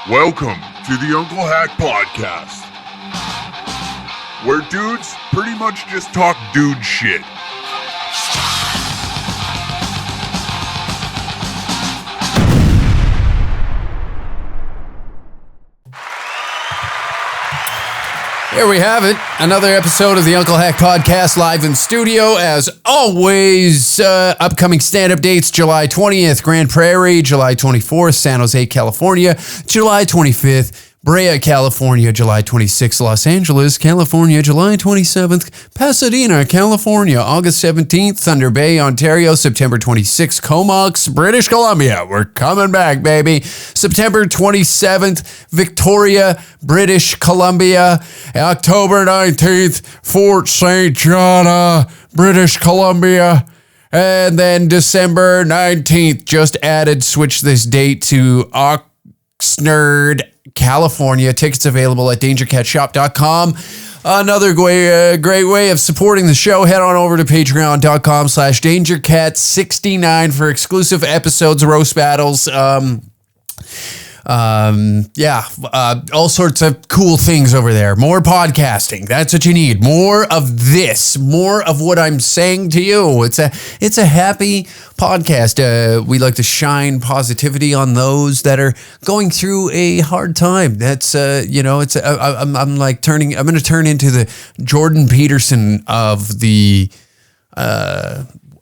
Welcome to the Unclehack Podcast, where dudes pretty much just talk dude shit. Here we have it, another episode of the Unclehack Podcast live in studio. As always, upcoming stand-up dates, July 20th, Grand Prairie, July 24th, San Jose, California, July 25th, Brea, California, July 26th, Los Angeles, California, July 27th, Pasadena, California, August 17th, Thunder Bay, Ontario, September 26th, Comox, British Columbia. We're coming back, baby. September 27th, Victoria, British Columbia, October 19th, Fort St. John, British Columbia, and then December 19th, just added, switch this date to Oxnard, California. Tickets available at dangercatshop.com. Another great way of supporting the show. Head on over to patreon.com/dangercat69 for exclusive episodes, roast battles, all sorts of cool things over there. More podcasting. That's what you need. More of this. More of what I'm saying to you. It's a happy podcast. We like to shine positivity on those that are going through a hard time. That's I'm going to turn into the Jordan Peterson of the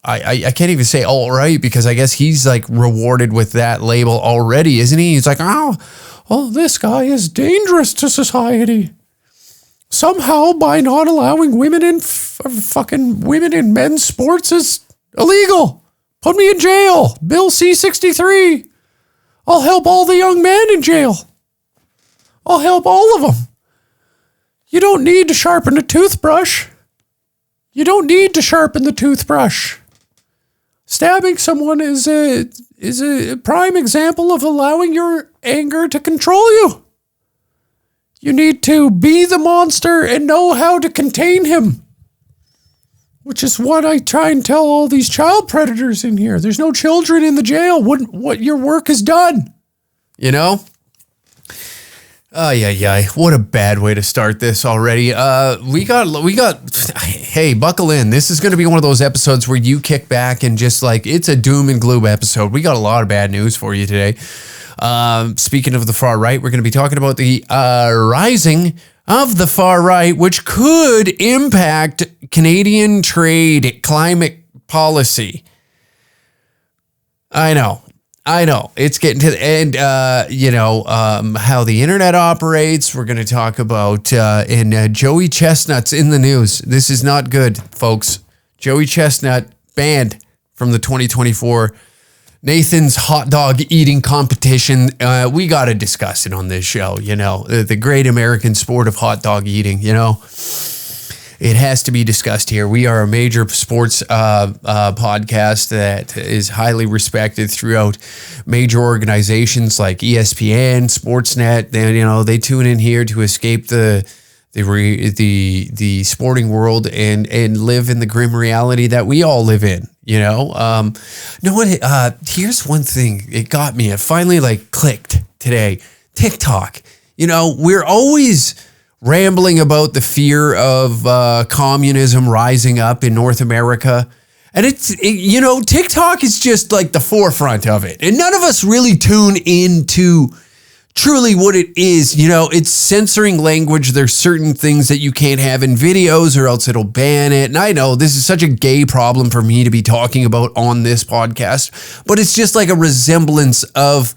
I can't even say all right, because I guess he's like rewarded with that label already, isn't he? He's like, oh, this guy is dangerous to society. Somehow by not allowing women in women in men's sports is illegal. Put me in jail. Bill C-63. I'll help all the young men in jail. I'll help all of them. You don't need to sharpen a toothbrush. You don't need to sharpen the toothbrush. Stabbing someone is a prime example of allowing your anger to control you. You need to be the monster and know how to contain him, which is what I try and tell all these child predators in here. There's no children in the jail. What your work is done. You know? What a bad way to start this already. Hey, buckle in. This is going to be one of those episodes where you kick back and just like, it's a doom and gloom episode. We got a lot of bad news for you today. Speaking of the far right, we're going to be talking about the rising of the far right, which could impact Canadian trade climate policy. I know. It's getting to the end, how the internet operates. We're going to talk about, Joey Chestnut's in the news. This is not good, folks. Joey Chestnut banned from the 2024 Nathan's hot dog eating competition. We got to discuss it on this show, the great American sport of hot dog eating, It has to be discussed here. We are a major sports podcast that is highly respected throughout major organizations like ESPN, Sportsnet. They tune in here to escape the sporting world and live in the grim reality that we all live in. Here's one thing. It got me. It finally clicked today. TikTok. We're always rambling about the fear of communism rising up in North America. And TikTok is just like the forefront of it. And none of us really tune into truly what it is. It's censoring language. There's certain things that you can't have in videos or else it'll ban it. And I know this is such a gay problem for me to be talking about on this podcast, but it's just like a resemblance of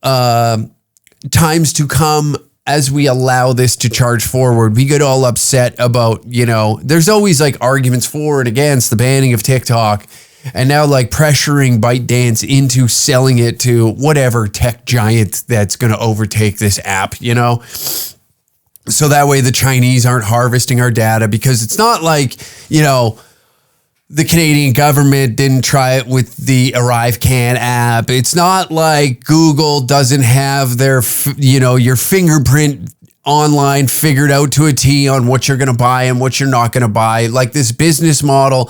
times to come. As we allow this to charge forward, we get all upset about, there's always arguments for and against the banning of TikTok, and now pressuring ByteDance into selling it to whatever tech giant that's going to overtake this app, so that way the Chinese aren't harvesting our data, because it's not the Canadian government didn't try it with the ArriveCan app. It's not like Google doesn't have their, your fingerprint online figured out to a T on what you're going to buy and what you're not going to buy. This business model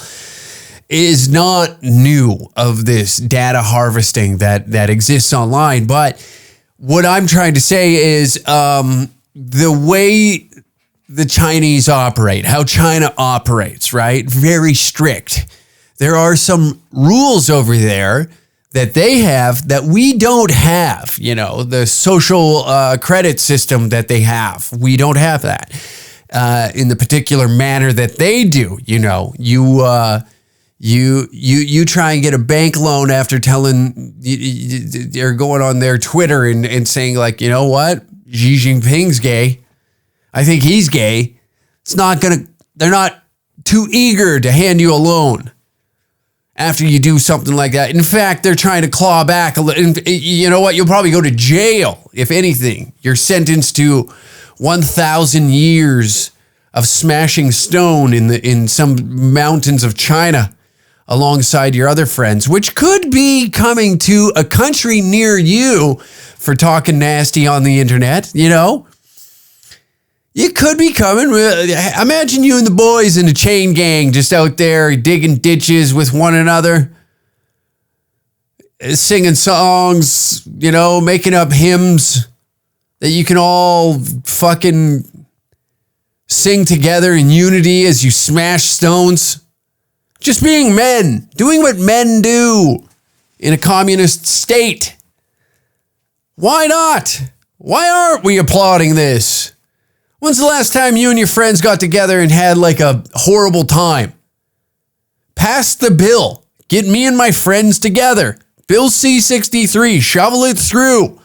is not new of this data harvesting that exists online. But what I'm trying to say is the way the Chinese operate, how China operates, right? Very strict. There are some rules over there that they have that we don't have, the social credit system that they have. We don't have that in the particular manner that they do. You try and get a bank loan after telling they're going on their Twitter and saying like, you know what? Xi Jinping's gay. I think he's gay. They're not too eager to hand you a loan after you do something like that. In fact, they're trying to claw back a little. You know what? You'll probably go to jail. If anything, you're sentenced to 1,000 years of smashing stone in some mountains of China alongside your other friends, which could be coming to a country near you for talking nasty on the internet, You could be coming. Imagine you and the boys in a chain gang just out there digging ditches with one another, singing songs, making up hymns that you can all fucking sing together in unity as you smash stones. Just being men, doing what men do in a communist state. Why not? Why aren't we applauding this? When's the last time you and your friends got together and had like a horrible time? Pass the bill. Get me and my friends together. Bill C-63. Shovel it through.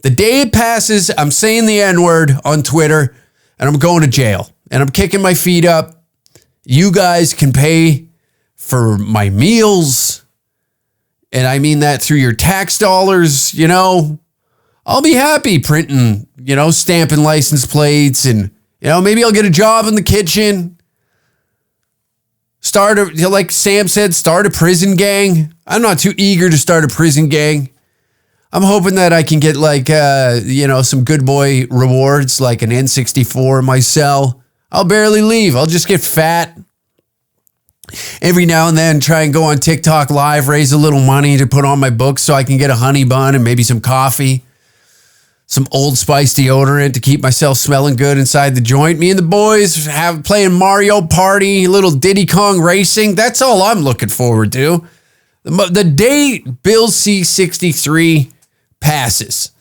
The day it passes, I'm saying the N-word on Twitter and I'm going to jail. And I'm kicking my feet up. You guys can pay for my meals. And I mean that through your tax dollars, I'll be happy printing, stamping license plates and, maybe I'll get a job in the kitchen. Like Sam said, start a prison gang. I'm not too eager to start a prison gang. I'm hoping that I can get like, some good boy rewards, like an N64 in my cell. I'll barely leave. I'll just get fat. Every now and then try and go on TikTok live, raise a little money to put on my books so I can get a honey bun and maybe some coffee. Some Old Spice deodorant to keep myself smelling good inside the joint. Me and the boys playing Mario Party, little Diddy Kong racing. That's all I'm looking forward to. The day Bill C-63 passes,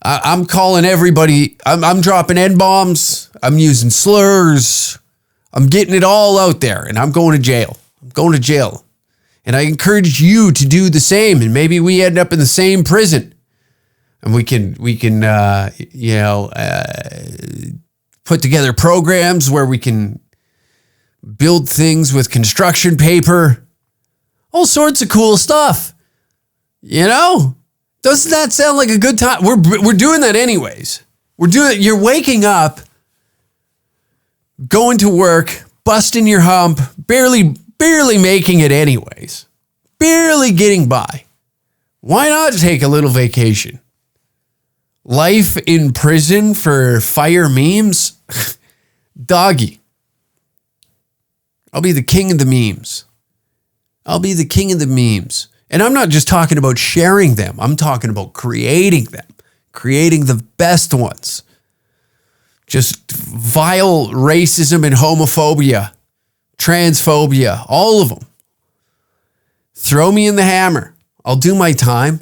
I'm calling everybody. I'm dropping N-bombs. I'm using slurs. I'm getting it all out there, and I'm going to jail. I'm going to jail. And I encourage you to do the same, and maybe we end up in the same prison. And we can put together programs where we can build things with construction paper, all sorts of cool stuff. Doesn't that sound like a good time? We're doing that anyways. You're waking up, going to work, busting your hump, barely making it anyways, barely getting by. Why not take a little vacation? Life in prison for fire memes? Doggy. I'll be the king of the memes. I'll be the king of the memes. And I'm not just talking about sharing them. I'm talking about creating them. Creating the best ones. Just vile racism and homophobia. Transphobia. All of them. Throw me in the hammer. I'll do my time.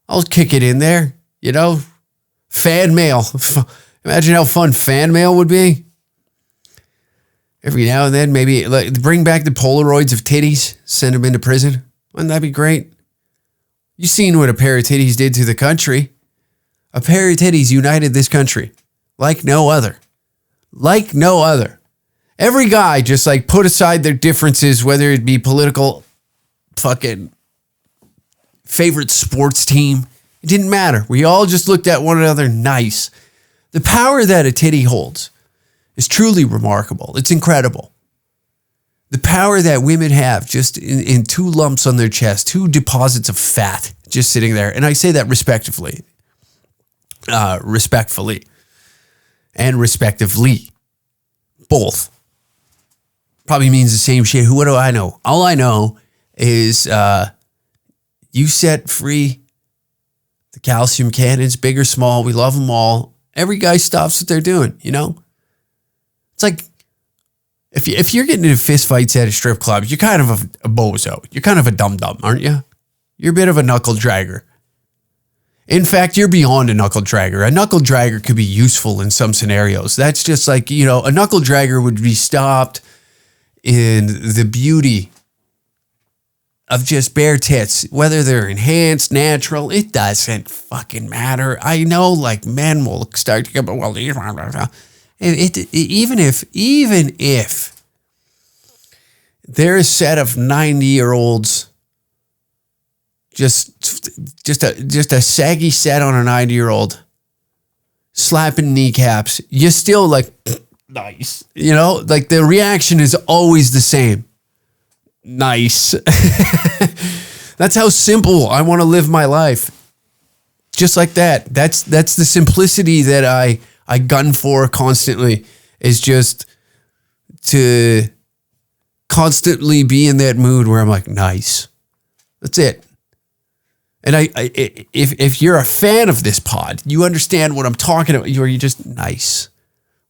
I'll kick it in there. Fan mail. Imagine how fun fan mail would be. Every now and then, maybe bring back the Polaroids of titties, send them into prison. Wouldn't that be great? You seen what a pair of titties did to the country. A pair of titties united this country like no other. Like no other. Every guy just put aside their differences, whether it be political, fucking favorite sports team. It didn't matter. We all just looked at one another nice. The power that a titty holds is truly remarkable. It's incredible. The power that women have just in two lumps on their chest, two deposits of fat just sitting there. And I say that respectfully and respectively. Both. probably means the same shit. What do I know? All I know is you set free the calcium cannons, big or small. We love them all. Every guy stops what they're doing, you know? It's like, if you're getting into fist fights at a strip club, you're kind of a bozo. You're kind of a dum-dum, aren't you? You're a bit of a knuckle dragger. In fact, you're beyond a knuckle dragger. A knuckle dragger could be useful in some scenarios. That's just like, you know, a knuckle dragger would be stopped in the beauty of just bare tits, whether they're enhanced, natural, it doesn't fucking matter. I know, like, men will start to go, well, even if they're a set of 90-year-olds, just a saggy set on a 90-year-old, slapping kneecaps, you're still like, nice. You know, like the reaction is always the same. Nice. That's how simple I want to live my life. Just like that. That's the simplicity that I gun for constantly, is just to constantly be in that mood where I'm like, nice. That's it. And if you're a fan of this pod, you understand what I'm talking about. You're just nice.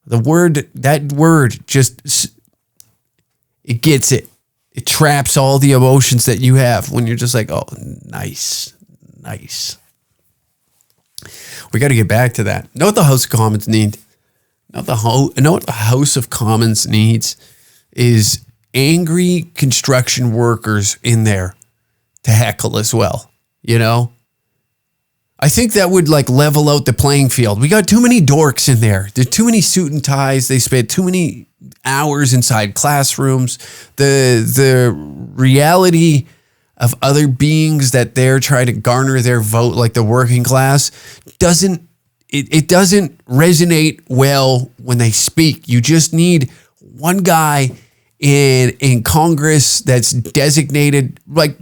That word just, it gets it. It traps all the emotions that you have when you're just like, oh, nice. We got to get back to that. Know what the House of Commons need? Know what the House of Commons needs is angry construction workers in there to heckle as well. You know? I think that would like level out the playing field. We got too many dorks in there. There's too many suit and ties. They spend too many hours inside classrooms. The reality of other beings that they're trying to garner their vote, like the working class, doesn't resonate well when they speak. You just need one guy in Congress that's designated, like,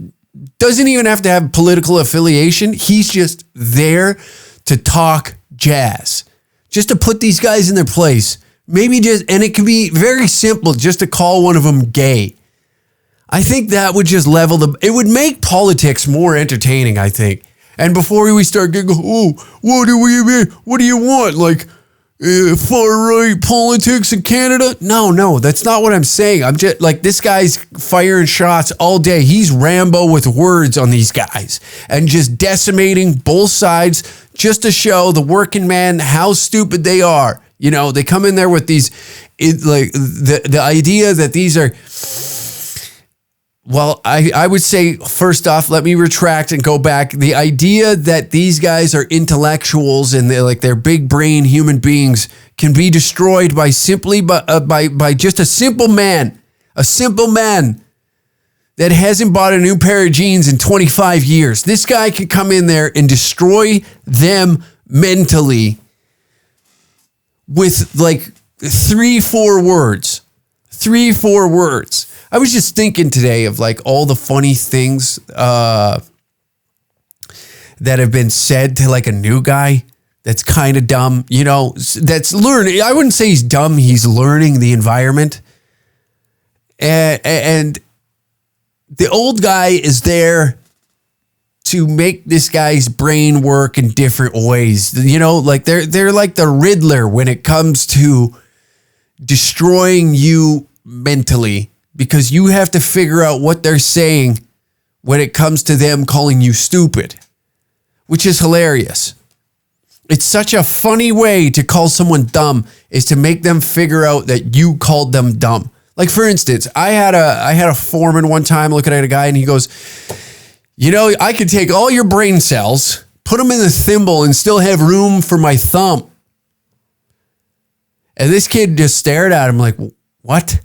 doesn't even have to have political affiliation. He's just there to talk jazz, just to put these guys in their place. Maybe and it can be very simple just to call one of them gay. I think that would just it would make politics more entertaining, I think. And before we start getting, oh, what do you want? Like, far-right politics in Canada? No, that's not what I'm saying. I'm just like, this guy's firing shots all day. He's Rambo with words on these guys and just decimating both sides just to show the working man how stupid they are. You know, they come in there with these, the idea that these are, well, I would say, first off, let me retract and go back. The idea that these guys are intellectuals and they're big brain human beings can be destroyed by just a simple man that hasn't bought a new pair of jeans in 25 years. This guy can come in there and destroy them mentally with like 3-4 words. 3-4 words. I was just thinking today of like all the funny things that have been said to like a new guy that's kind of dumb, you know, that's learning. I wouldn't say he's dumb. He's learning the environment. And the old guy is there to make this guy's brain work in different ways. You know, like they're like the Riddler when it comes to destroying you mentally, because you have to figure out what they're saying when it comes to them calling you stupid, which is hilarious. It's such a funny way to call someone dumb, is to make them figure out that you called them dumb. Like, for instance, I had a foreman one time looking at a guy and he goes, you know, I could take all your brain cells, put them in the thimble and still have room for my thumb. And this kid just stared at him like, what?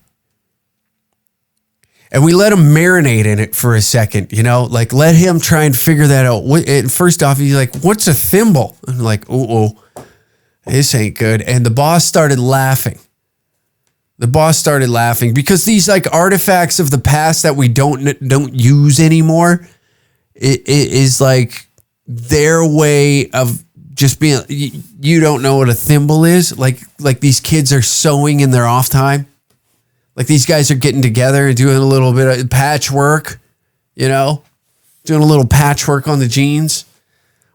And we let him marinate in it for a second, you know, like let him try and figure that out. First off, he's like, what's a thimble? I'm like, this ain't good. And the boss started laughing. Because these like artifacts of the past that we don't use anymore, it is like their way of just being, you don't know what a thimble is? Like these kids are sewing in their off time. Like these guys are getting together and doing a little bit of patchwork, doing a little patchwork on the jeans.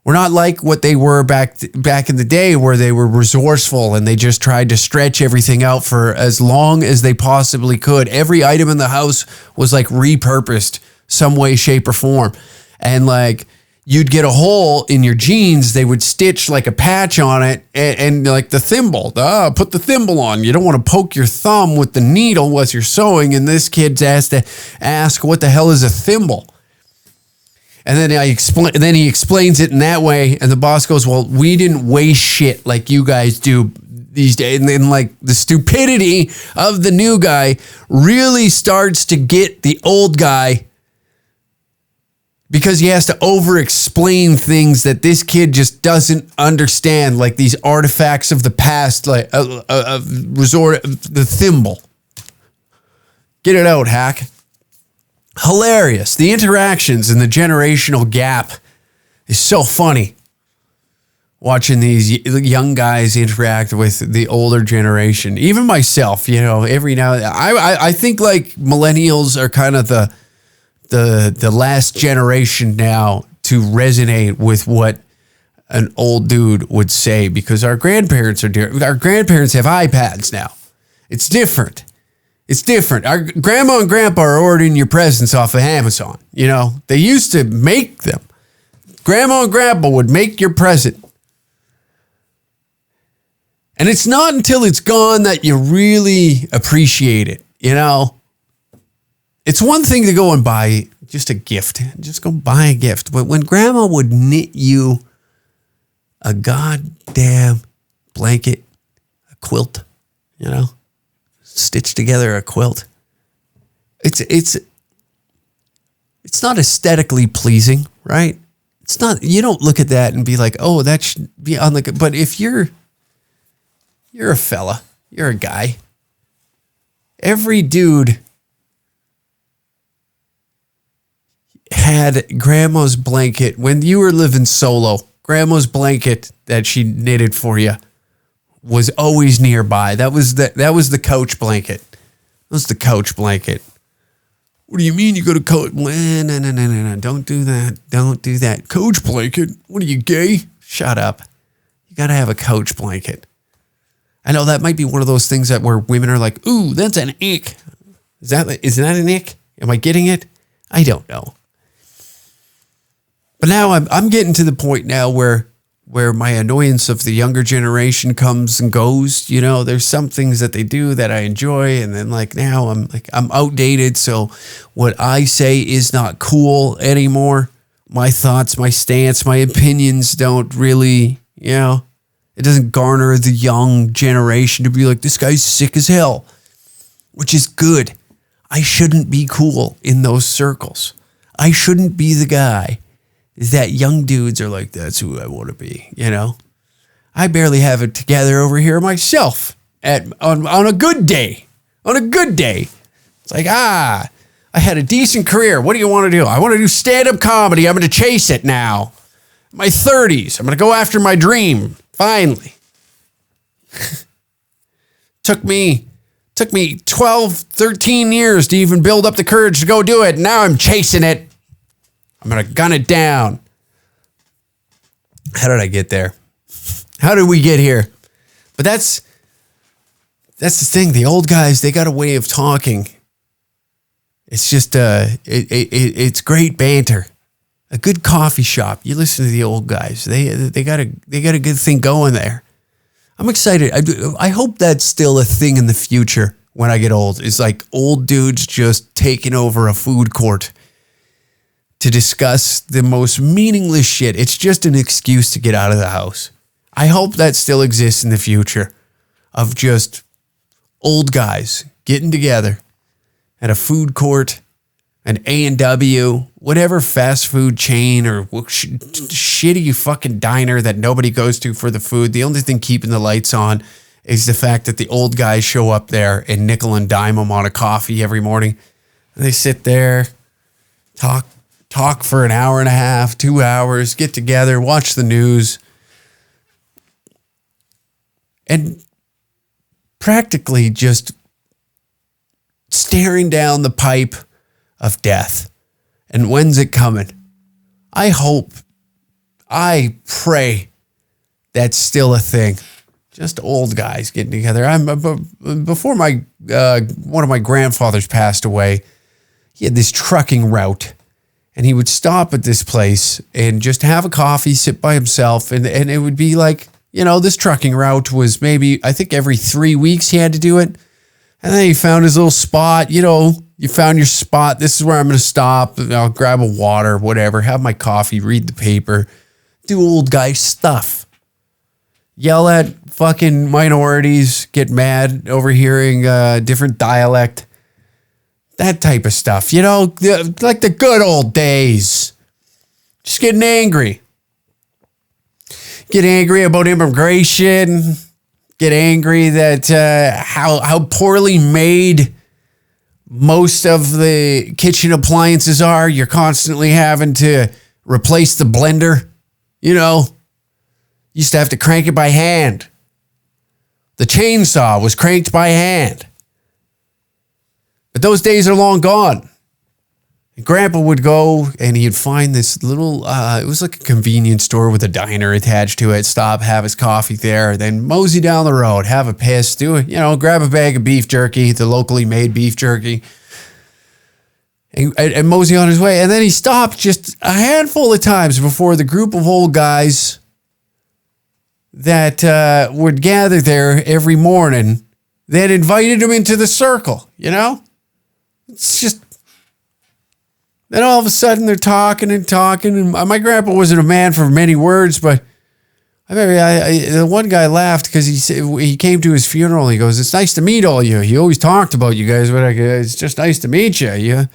We're not like what they were back in the day where they were resourceful and they just tried to stretch everything out for as long as they possibly could. Every item in the house was like repurposed some way, shape, or form. And like you'd get a hole in your jeans, they would stitch like a patch on it and like the thimble. Put the thimble on. You don't want to poke your thumb with the needle as you're sewing. And this kid's asked to ask, what the hell is a thimble? And then he explains it in that way. And the boss goes, well, we didn't waste shit like you guys do these days. And then like the stupidity of the new guy really starts to get the old guy, because he has to over-explain things that this kid just doesn't understand, like these artifacts of the past, like the thimble. Get it out, Hack. Hilarious. The interactions and the generational gap is so funny. Watching these young guys interact with the older generation. Even myself, every now and then. I think like millennials are kind of the last generation now to resonate with what an old dude would say, because our grandparents have iPads now. It's different. Our grandma and grandpa are ordering your presents off of Amazon. They used to make them. Grandma and grandpa would make your present. And it's not until it's gone that you really appreciate it, It's one thing to go and buy just a gift. Just go buy a gift. But when grandma would knit you a goddamn blanket, a quilt, stitch together a quilt, it's not aesthetically pleasing, right? It's not, you don't look at that and be like, oh, that should be on the, but if you're a fella, you're a guy, every dude had grandma's blanket when you were living solo. Grandma's blanket that she knitted for you was always nearby. That was the couch blanket. That was the couch blanket. What do you mean you go to couch? No. Don't do that. Don't do that. Couch blanket? What are you, gay? Shut up. You got to have a couch blanket. I know that might be one of those things that where women are like, ooh, that's an ick. Is that an ick? Am I getting it? I don't know. But now I'm getting to the point now where my annoyance of the younger generation comes and goes. There's some things that they do that I enjoy, and then like now I'm outdated, so what I say is not cool anymore. My thoughts, my stance, my opinions don't really, it doesn't garner the young generation to be like, this guy's sick as hell, which is good. I shouldn't be cool in those circles. I shouldn't be the guy that young dudes are like, that's who I want to be, I barely have it together over here myself on a good day. On a good day. It's like, I had a decent career. What do you want to do? I want to do stand-up comedy. I'm going to chase it now. My 30s. I'm going to go after my dream. Finally. Took me 12, 13 years to even build up the courage to go do it. Now I'm chasing it. I'm going to gun it down. How did I get there? How did we get here? But that's the thing. The old guys, they got a way of talking. It's just, it's great banter. A good coffee shop. You listen to the old guys. They got a good thing going there. I'm excited. I hope that's still a thing in the future when I get old. It's like old dudes just taking over a food court to discuss the most meaningless shit. It's just an excuse to get out of the house. I hope that still exists in the future, of just old guys getting together at a food court, an A&W, whatever fast food chain or shitty fucking diner that nobody goes to for the food. The only thing keeping the lights on is the fact that the old guys show up there and nickel and dime them on a coffee every morning. And they sit there, talk for an hour and a half, 2 hours, get together, watch the news, and practically just staring down the pipe of death. And when's it coming? I pray that's still a thing. Just old guys getting together. Before one of my grandfathers passed away, he had this trucking route, and he would stop at this place and just have a coffee, sit by himself, and it would be like, this trucking route was maybe, I think every 3 weeks he had to do it. And then he found his little spot, you found your spot. This is where I'm going to stop. I'll grab a water, whatever, have my coffee, read the paper, do old guy stuff. Yell at fucking minorities, get mad overhearing different dialect. That type of stuff, like the good old days. Just getting angry. Get angry about immigration. Get angry that how poorly made most of the kitchen appliances are. You're constantly having to replace the blender. Used to have to crank it by hand. The chainsaw was cranked by hand. But those days are long gone. And Grandpa would go and he'd find this little, it was like a convenience store with a diner attached to it. Stop, have his coffee there, then mosey down the road, have a piss, grab a bag of beef jerky, the locally made beef jerky, and mosey on his way. And then he stopped just a handful of times before the group of old guys that would gather there every morning that invited him into the circle, It's just, then all of a sudden they're talking, and my grandpa wasn't a man for many words, but I remember the one guy laughed because he came to his funeral. He goes, "It's nice to meet all you. He always talked about you guys, but it's just nice to meet you." Yeah.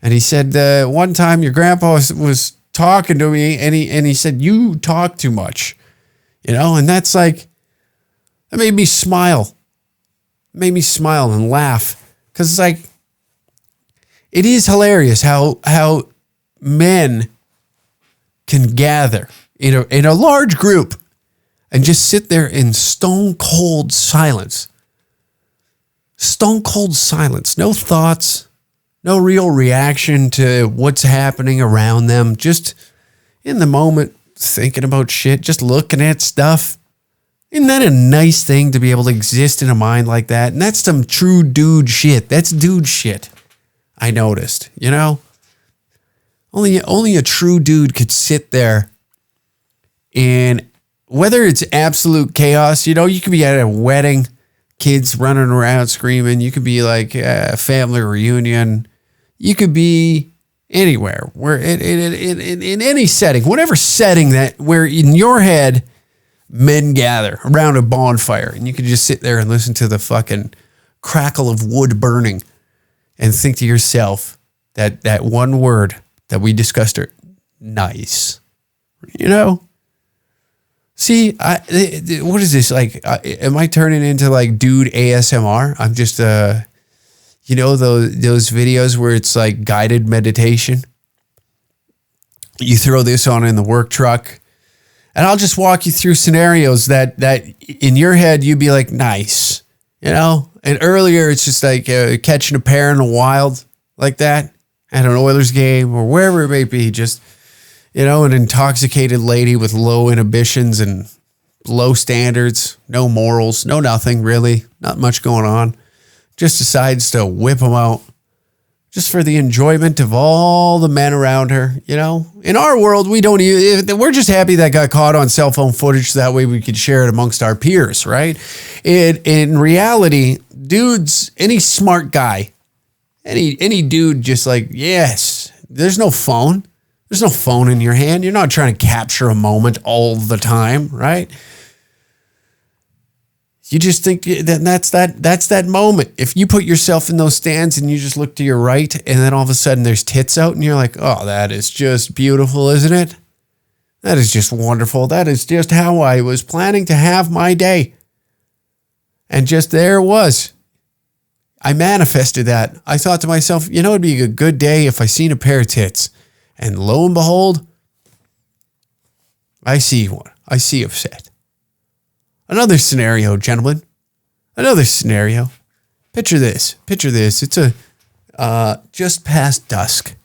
And he said, one time your grandpa was talking to me, and he said, "You talk too much." And that's like, that made me smile. It made me smile and laugh. Because it's like, it is hilarious how men can gather in a large group and just sit there in stone cold silence. Stone cold silence. No thoughts, no real reaction to what's happening around them. Just in the moment, thinking about shit, just looking at stuff. Isn't that a nice thing to be able to exist in a mind like that? And that's some true dude shit. That's dude shit. I noticed, Only a true dude could sit there, and whether it's absolute chaos, you could be at a wedding, kids running around screaming. You could be like a family reunion. You could be anywhere, where in any setting, whatever setting where in your head men gather around a bonfire, and you can just sit there and listen to the fucking crackle of wood burning and think to yourself that one word that we discussed nice. See, what is this like? Am I turning into like dude ASMR? I'm just those videos where it's like guided meditation. You throw this on in the work truck, and I'll just walk you through scenarios that in your head you'd be like, nice, And earlier it's just like catching a pair in the wild like that at an Oilers game or wherever it may be. Just an intoxicated lady with low inhibitions and low standards, no morals, no nothing really, not much going on. Just decides to whip them out just for the enjoyment of all the men around her. In our world, we're just happy that got caught on cell phone footage so that way we could share it amongst our peers, right? In reality, dudes, any smart guy, any dude just like, yes, there's no phone. There's no phone in your hand. You're not trying to capture a moment all the time, right? You just think that's that moment. If you put yourself in those stands and you just look to your right and then all of a sudden there's tits out and you're like, oh, that is just beautiful, isn't it? That is just wonderful. That is just how I was planning to have my day. And just there it was. I manifested that. I thought to myself, it'd be a good day if I seen a pair of tits. And lo and behold, I see one. I see a set. Another scenario, gentlemen. Another scenario. Picture this. It's just past dusk.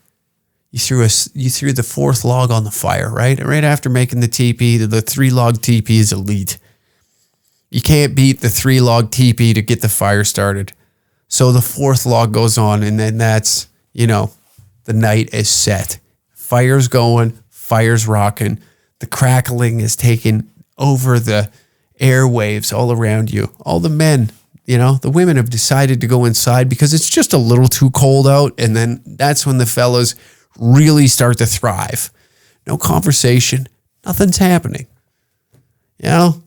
You threw the fourth log on the fire, right? Right after making the teepee, the 3-log teepee is elite. You can't beat the 3-log teepee to get the fire started. So the fourth log goes on, and then that's, the night is set. Fire's going, fire's rocking. The crackling is taking over the airwaves all around you. All the men, the women have decided to go inside because it's just a little too cold out. And then that's when the fellas really start to thrive. No conversation. Nothing's happening. And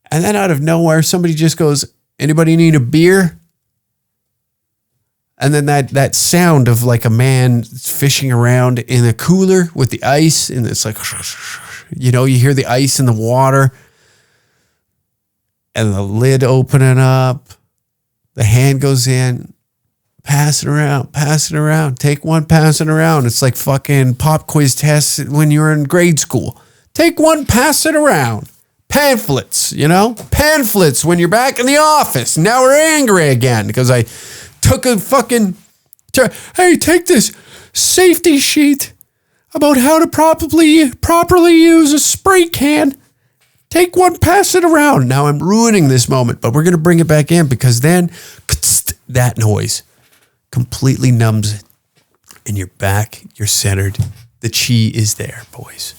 then out of nowhere, somebody just goes, anybody need a beer? And then that sound of like a man fishing around in a cooler with the ice, and it's like, you hear the ice in the water and the lid opening up. The hand goes in, pass it around, take one, pass it around. It's like fucking pop quiz tests when you were in grade school. Take one, pass it around. Pamphlets, pamphlets when you're back in the office. Now we're angry again because I took a fucking, hey, take this safety sheet about how to properly use a spray can. Take one, pass it around. Now I'm ruining this moment, but we're going to bring it back in because then that noise completely numbs it. And you're back, you're centered. The chi is there, boys.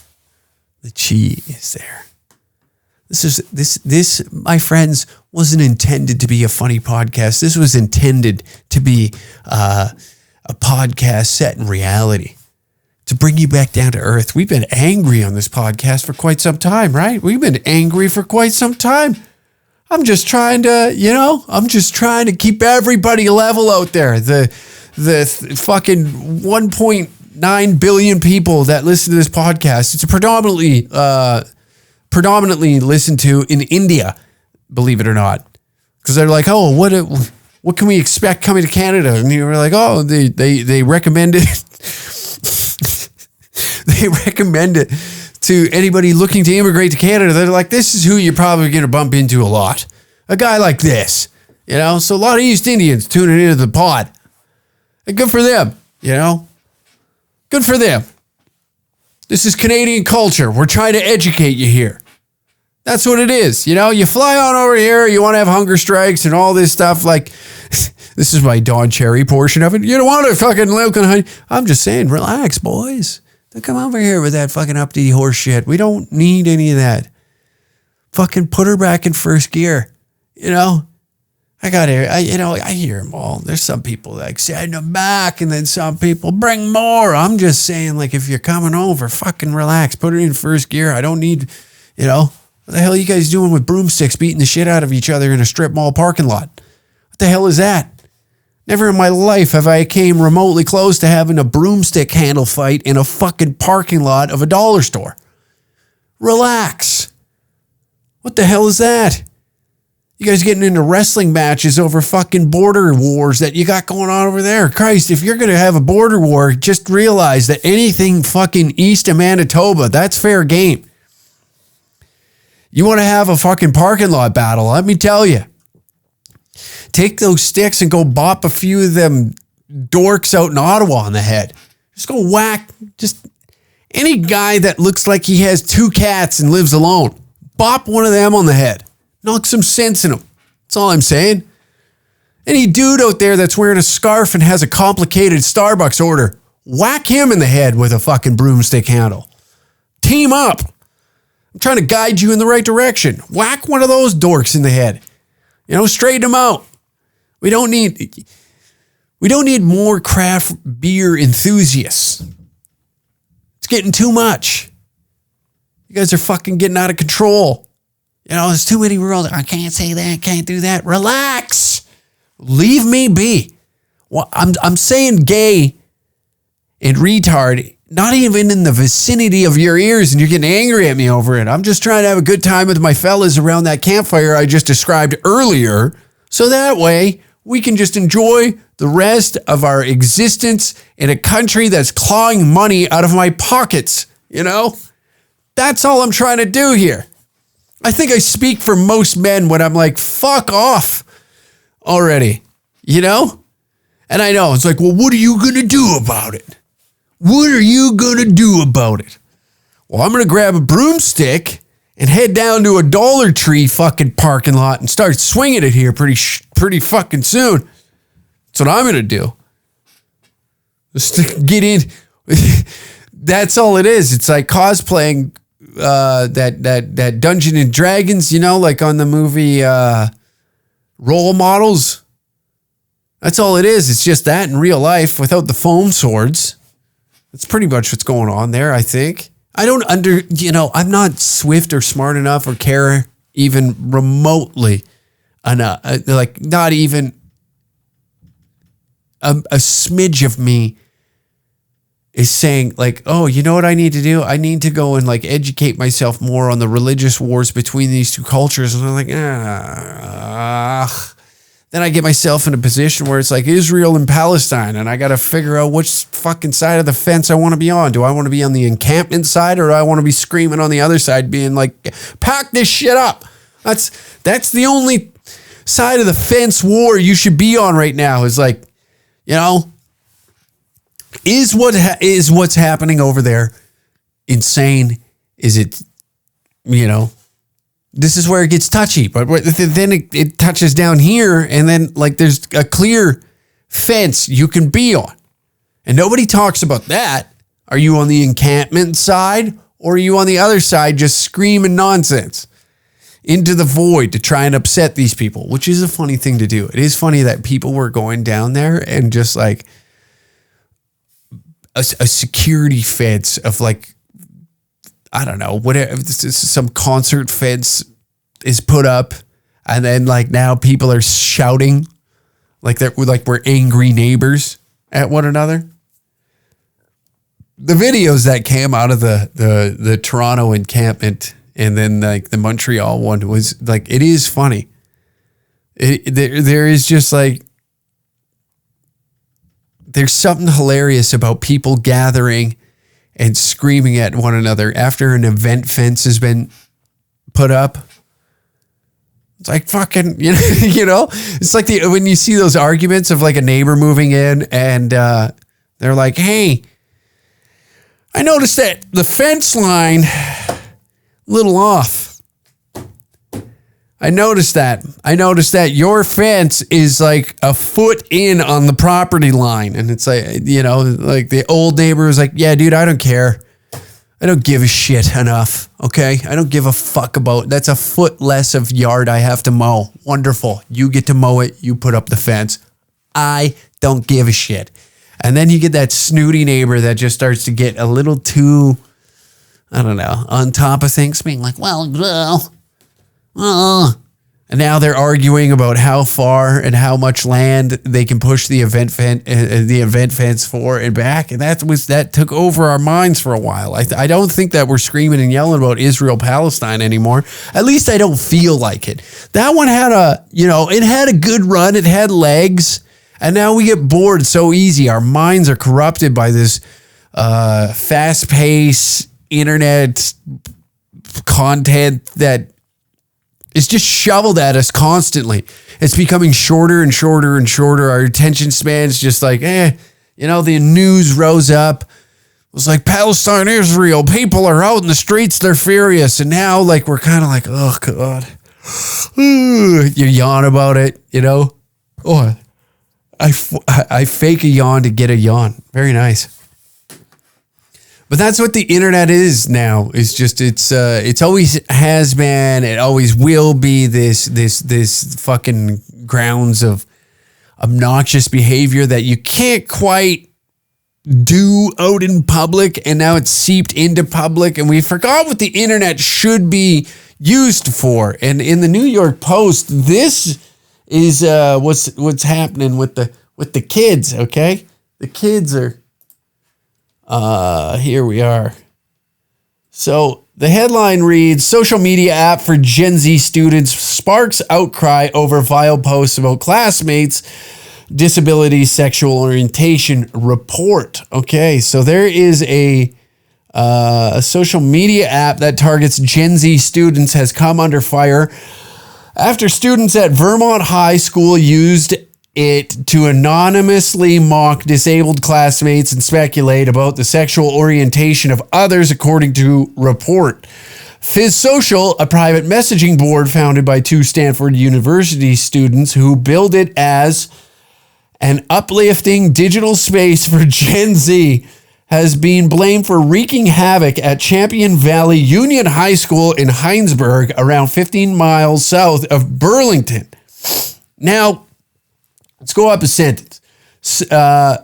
The chi is there. This, my friends, wasn't intended to be a funny podcast. This was intended to be a podcast set in reality, to bring you back down to earth. We've been angry on this podcast for quite some time, right? We've been angry for quite some time. I'm just trying to keep everybody level out there. The fucking 1.9 billion people that listen to this podcast. It's a predominantly listened to in India, believe it or not, because they're like, oh, what can we expect coming to Canada? And you were like, oh, they recommend it. They recommend it to anybody looking to immigrate to Canada. They're like, this is who you're probably going to bump into a lot. A guy like this, So a lot of East Indians tuning into the pod. And good for them, Good for them. This is Canadian culture. We're trying to educate you here. That's what it is. You fly on over here. You want to have hunger strikes and all this stuff. Like, this is my Don Cherry portion of it. You don't want to fucking milk and honey. I'm just saying, relax, boys. Don't come over here with that fucking uppity horse shit. We don't need any of that. Fucking put her back in first gear. I hear them all. There's some people like send them back, and then some people bring more. I'm just saying, like, if you're coming over, fucking relax. Put her in first gear. I don't need, what the hell are you guys doing with broomsticks beating the shit out of each other in a strip mall parking lot? What the hell is that? Never in my life have I came remotely close to having a broomstick handle fight in a fucking parking lot of a dollar store. Relax. What the hell is that? You guys getting into wrestling matches over fucking border wars that you got going on over there. Christ, if you're going to have a border war, just realize that anything fucking east of Manitoba, that's fair game. You want to have a fucking parking lot battle, let me tell you. Take those sticks and go bop a few of them dorks out in Ottawa on the head. Just go whack just any guy that looks like he has 2 cats and lives alone. Bop one of them on the head. Knock some sense in him. That's all I'm saying. Any dude out there that's wearing a scarf and has a complicated Starbucks order, whack him in the head with a fucking broomstick handle. Team up. I'm trying to guide you in the right direction. Whack one of those dorks in the head. Straighten them out. We don't need more craft beer enthusiasts. It's getting too much. You guys are fucking getting out of control. There's too many rules. I can't say that, can't do that. Relax. Leave me be. Well, I'm saying gay and retard, not even in the vicinity of your ears, and you're getting angry at me over it. I'm just trying to have a good time with my fellas around that campfire I just described earlier, so that way we can just enjoy the rest of our existence in a country that's clawing money out of my pockets, That's all I'm trying to do here. I think I speak for most men when I'm like, fuck off. already, you know? And I know, it's like, well, what are you going to do about it? What are you going to do about it? Well, I'm going to grab a broomstick and head down to a Dollar Tree fucking parking lot and start swinging it here pretty fucking soon. That's what I'm going to do. Just get in. That's all it is. It's like cosplaying that Dungeons and Dragons, you know, like on the movie Role Models. That's all it is. It's just that in real life without the foam swords. That's pretty much what's going on there, I think. I'm not swift or smart enough or care even remotely enough. Like not even a smidge of me is saying like, oh, you know what I need to do? I need to go and like educate myself more on the religious wars between these two cultures. And I'm like, then I get myself in a position where it's like Israel and Palestine, and I got to figure out which fucking side of the fence I want to be on. Do I want to be on the encampment side, or do I want to be screaming on the other side, being like, pack this shit up? That's the only side of the fence war you should be on right now. Is like, you know, is what's happening over there insane? Is it, you know? This is where it gets touchy, but then it touches down here, and then like there's a clear fence you can be on, and nobody talks about that. Are you on the encampment side, or are you on the other side just screaming nonsense into the void to try and upset these people? Which is a funny thing to do. It is funny that people were going down there and just like a security fence of like, I don't know, whatever, some concert fence is put up, and then like now people are shouting like we're angry neighbors at one another. The videos that came out of the Toronto encampment and then like the Montreal one was like, it is funny. There is just like, there's something hilarious about people gathering and screaming at one another after an event fence has been put up. It's like fucking, you know, it's like when you see those arguments of like a neighbor moving in and they're like, hey, I noticed that the fence line a little off. I noticed that your fence is like a foot in on the property line. And it's like, you know, like the old neighbor was like, yeah, dude, I don't care. I don't give a shit enough. Okay. I don't give a fuck about, that's a foot less of yard I have to mow. Wonderful. You get to mow it. You put up the fence. I don't give a shit. And then you get that snooty neighbor that just starts to get a little too, I don't know, on top of things, being like, and now they're arguing about how far and how much land they can push the event fence for and back, and that took over our minds for a while. I don't think that we're screaming and yelling about Israel Palestine anymore. At least I don't feel like it. That one had it had a good run. It had legs, and now we get bored so easy. Our minds are corrupted by this fast-paced internet content that is just shoveled at us constantly. It's becoming shorter and shorter and shorter. Our attention span's just like, the news rose up. It was like Palestine, Israel, people are out in the streets, they're furious. And now like we're kind of like, oh God. You yawn about it, you know? Oh, I fake a yawn to get a yawn. Very nice. But that's what the internet is now. It's just it's always has been. It always will be this fucking grounds of obnoxious behavior that you can't quite do out in public, and now it's seeped into public, and we forgot what the internet should be used for. And in the New York Post, this is what's happening with the kids. Okay, the kids are. Here we are. So the headline reads, social media app for Gen Z students sparks outcry over vile posts about classmates' disability sexual orientation report. Okay, so there is a social media app that targets Gen Z students has come under fire After students at Vermont High School used it to anonymously mock disabled classmates and speculate about the sexual orientation of others, according to report. Fizz Social, a private messaging board founded by 2 Stanford University students who build it as an uplifting digital space for Gen Z, has been blamed for wreaking havoc at Champion Valley Union High School in Heinsberg, around 15 miles south of Burlington. Now, let's go up a sentence. It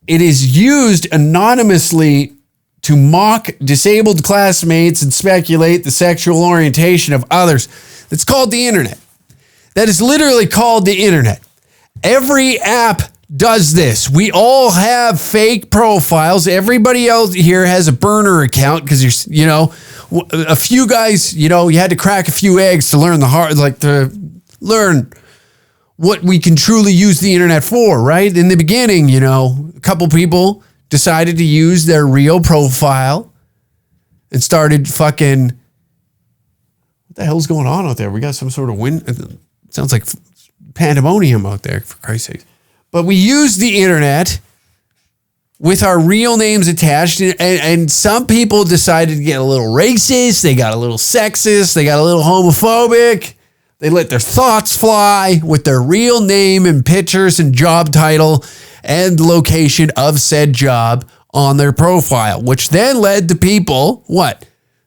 is used anonymously to mock disabled classmates and speculate the sexual orientation of others. It's called the internet. That is literally called the internet. Every app does this. We all have fake profiles. Everybody else here has a burner account because a few guys, you had to crack a few eggs to learn to learn what we can truly use the internet for, right? In the beginning, a couple people decided to use their real profile and started fucking, what the hell's going on out there? We got some sort of wind. It sounds like pandemonium out there, for Christ's sake. But we use the internet with our real names attached, and some people decided to get a little racist, they got a little sexist, they got a little homophobic. They let their thoughts fly with their real name and pictures and job title and location of said job on their profile, which then led to people,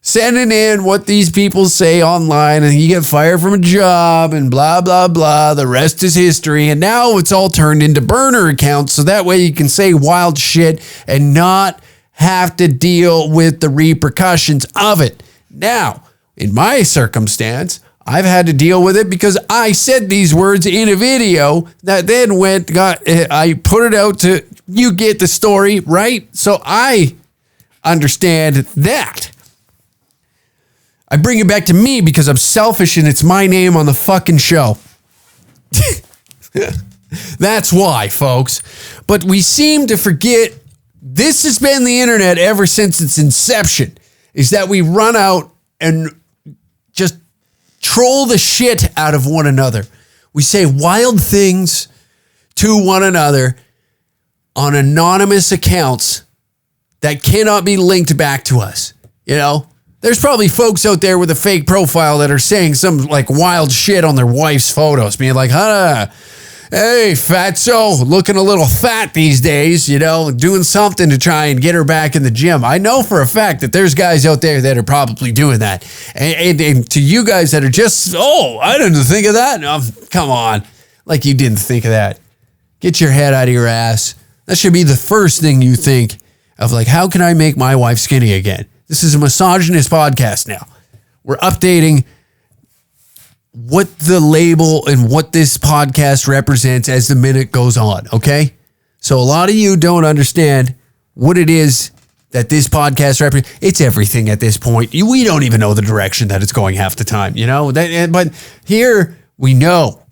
sending in what these people say online, and you get fired from a job and blah, blah, blah. The rest is history. And now it's all turned into burner accounts, so that way you can say wild shit and not have to deal with the repercussions of it. Now, in my circumstance, I've had to deal with it because I said these words in a video that then I put it out to, you get the story, right? So I understand that. I bring it back to me because I'm selfish and it's my name on the fucking show. That's why, folks. But we seem to forget, this has been the internet ever since its inception, is that we run out and just troll the shit out of one another. We say wild things to one another on anonymous accounts that cannot be linked back to us. There's probably folks out there with a fake profile that are saying some wild shit on their wife's photos, being like, hey, fatso, looking a little fat these days, doing something to try and get her back in the gym. I know for a fact that there's guys out there that are probably doing that. And to you guys that are just, I didn't think of that. No, come on. Like you didn't think of that. Get your head out of your ass. That should be the first thing you think of, how can I make my wife skinny again? This is a misogynist podcast now. We're updating what the label and what this podcast represents as the minute goes on, okay? So a lot of you don't understand what it is that this podcast represents. It's everything at this point. We don't even know the direction that it's going half the time, But here we know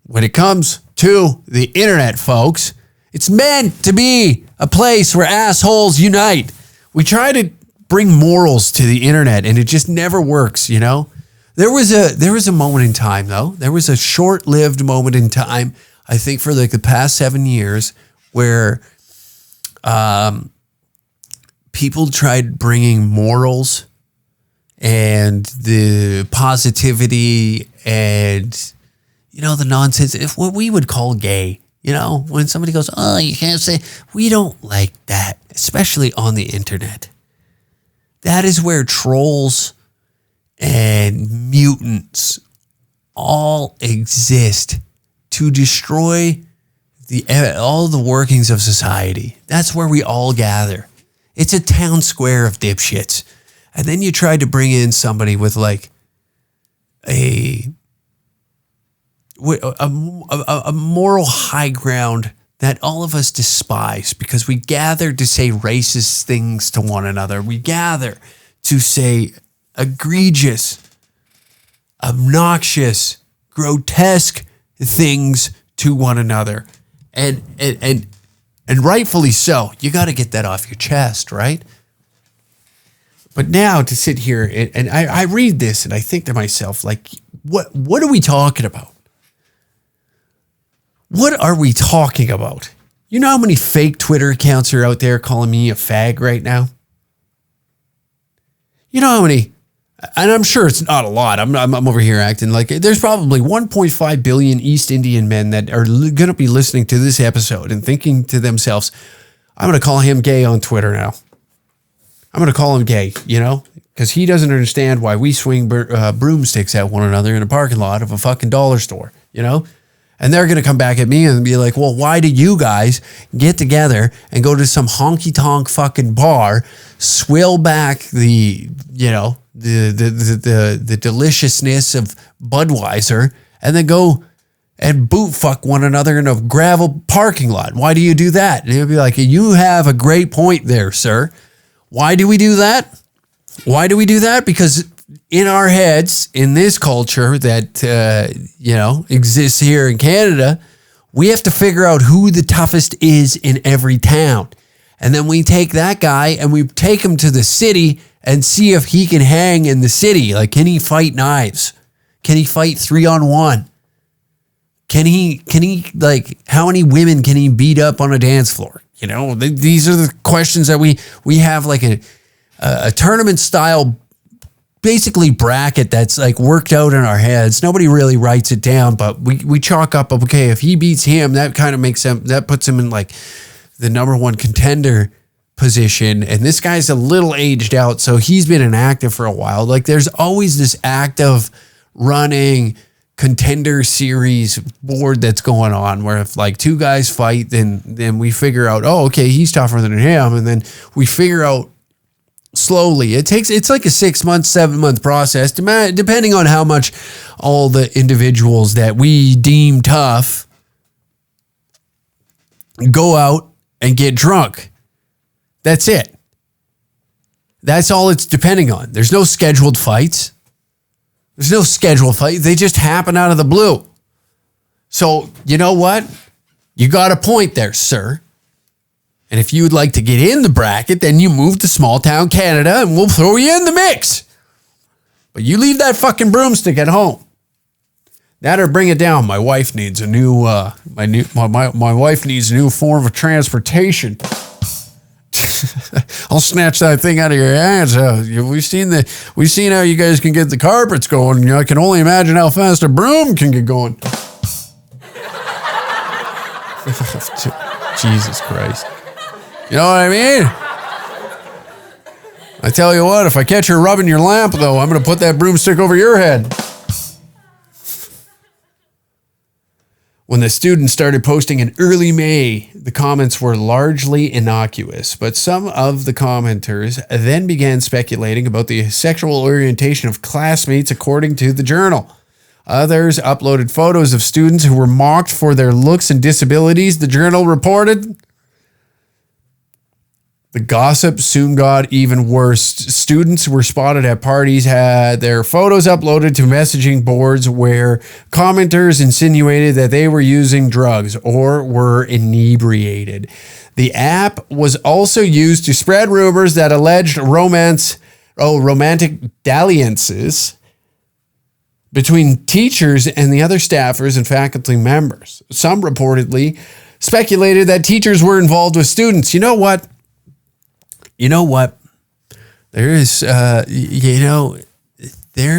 when it comes to the internet, folks, it's meant to be a place where assholes unite. We try to bring morals to the internet, and it just never works, There was a moment in time, though. There was a short-lived moment in time, I think, for the past 7 years, where people tried bringing morals and the positivity and the nonsense, if what we would call gay. When somebody goes, you can't say, we don't like that, especially on the internet. That is where trolls and mutants all exist to destroy all the workings of society. That's where we all gather. It's a town square of dipshits. And then you try to bring in somebody with a moral high ground that all of us despise because we gather to say racist things to one another. We gather to say egregious, obnoxious, grotesque things to one another. And rightfully so. You got to get that off your chest, right? But now to sit here and I read this and I think to myself, What are we talking about? What are we talking about? You know how many fake Twitter accounts are out there calling me a fag right now? You know how many, and I'm sure it's not a lot. I'm over here acting like there's probably 1.5 billion East Indian men that are going to be listening to this episode and thinking to themselves, I'm going to call him gay on Twitter now. I'm going to call him gay, because he doesn't understand why we swing broomsticks at one another in a parking lot of a fucking dollar store, And they're going to come back at me and be like, well, why did you guys get together and go to some honky-tonk fucking bar, swill back the deliciousness of Budweiser, and then go and boot fuck one another in a gravel parking lot? Why do you do that? And he'll be like, you have a great point there, sir. Why do we do that? Why do we do that? Because in our heads, in this culture that, exists here in Canada, we have to figure out who the toughest is in every town. And then we take that guy and we take him to the city and see if he can hang in the city. Like, can he fight knives? Can he fight 3-on-1? Can he how many women can he beat up on a dance floor? These are the questions that we have, like a tournament style basically bracket that's like worked out in our heads. Nobody really writes it down, but we chalk up, okay, if he beats him, that kind of makes him, that puts him in like the number one contender position. And this guy's a little aged out, so he's been inactive for a while. Like, there's always this active running contender series board that's going on where if like two guys fight, then we figure out, oh, okay, he's tougher than him. And then we figure out slowly. It's like a 6 month, 7 month process, depending on how much all the individuals that we deem tough go out and get drunk. That's it. That's all it's depending on. There's no scheduled fights. They just happen out of the blue. So, you know what? You got a point there, sir. And if you would like to get in the bracket, then you move to small town Canada and we'll throw you in the mix. But you leave that fucking broomstick at home. That or bring it down. My wife needs a new my wife needs a new form of transportation. I'll snatch that thing out of your hands. We've seen how you guys can get the carpets going. I can only imagine how fast a broom can get going. Jesus Christ. You know what I mean? I tell you what, if I catch her rubbing your lamp, though, I'm going to put that broomstick over your head. When the students started posting in early May, the comments were largely innocuous, but some of the commenters then began speculating about the sexual orientation of classmates according to the journal. Others uploaded photos of students who were mocked for their looks and disabilities, the journal reported. The gossip soon got even worse. Students who were spotted at parties had their photos uploaded to messaging boards where commenters insinuated that they were using drugs or were inebriated. The app was also used to spread rumors that alleged romantic dalliances between teachers and the other staffers and faculty members. Some reportedly speculated that teachers were involved with students. You know what? There is, there